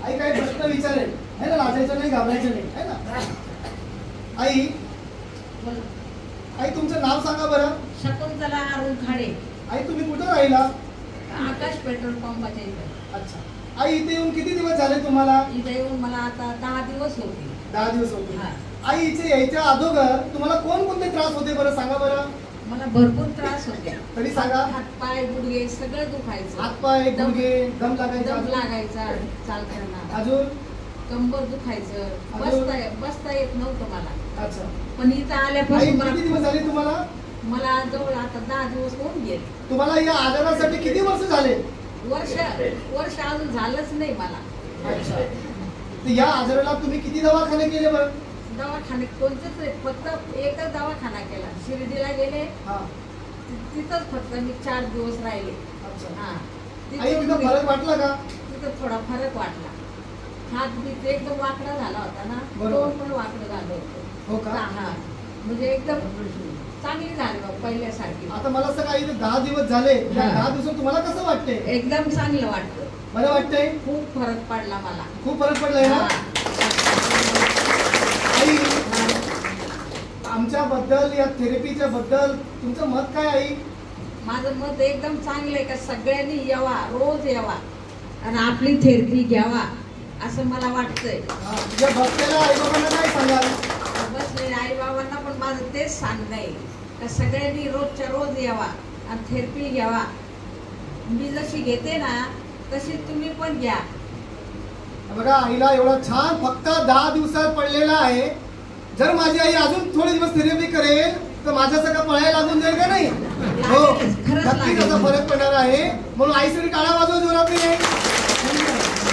आई काही प्रश्न विचारेल है ना, लाजायचं नाही, घाबरायचं नाही है ना. आई आई तुमचं नाव सांगा बरं. शकुंतला अरुण खाडे. आई तुम्ही कुठं राहिला? आकाश पेट्रोल पंपाच्या इथे. अच्छा. आई इथे येऊन किती दिवस झाले तुम्हाला? इथे येऊन मला आता 10 दिवस होते. 10 दिवस होते. आई इथे यायच्या अगोदर तुम्हाला कोणकोणते त्रास होते बरं सांगा बरं. मला भरपूर त्रास होते. तरी सांगा. हातपाय गुडघे सगळं दुखायचं. हातपाय गुडघे दम लागायचा चालताना. अजून कंबर दुखायचं. बसता येत नव्हतं मला. अच्छा. पण इथं आल्यापासून किती दिवस झाले तुम्हाला? मला जवळ आता 10 दिवस होऊन गेले. तुम्हाला या आजारासाठी किती वर्ष झाले? वर्ष अजून झालंच नाही मला. अच्छा. तर या आजाराला तुम्ही किती दवाखाने केले बरं? दवाखाने कोणतेच नाही, फक्त एकच दवाखाना केला. शिर्डीला गेले, तिथंच फक्त मी 4 दिवस राहिले. तिथं फरक वाटला का? तिथं थोडा फरक वाटला. हात बीत एकदम वाकडा झाला होता ना, तोंड पण वाकडं झालं होतं. हो का? हा, म्हणजे एकदम चांगली झाली बघ पहिल्यासारखी. आता मला असं काही 10 दिवस झाले, 10 दिवसात तुम्हाला कसं वाटतंय? एकदम चांगलं वाटतं. बरं वाटतंय? खूप फरक पडला मला. खूप फरक पडलाय ना? आई आमच्या बद्दल या थेरपीच्या बद्दल तुमचं मत काय आई? माझं मत एकदम चांगलं आहे का सगळ्यांनी यावा, रोज यावा आणि आपली थेरपी घ्यावा असं मला वाटतंय. या बसलेल्या आई बाबांना काय सांगाल? बसलेल्या आई बाबांना पण माझं तेच सांगणं आहे का सगळ्यांनी रोजच्या रोज यावा आणि थेरपी घ्यावा. मी जशी घेते ना तशी तुम्ही पण घ्या. बघा आईला एवढा छान फक्त 10 दिवसात पडलेला आहे. जर माझी आई अजून थोडे दिवस थेरपी करेल तर माझ्या सगळं पळायला लागून जाईल का नाही? हो, नक्कीच असा फरक पडणार आहे. म्हणून आईसाठी टाळ्या वाजवा जोरात.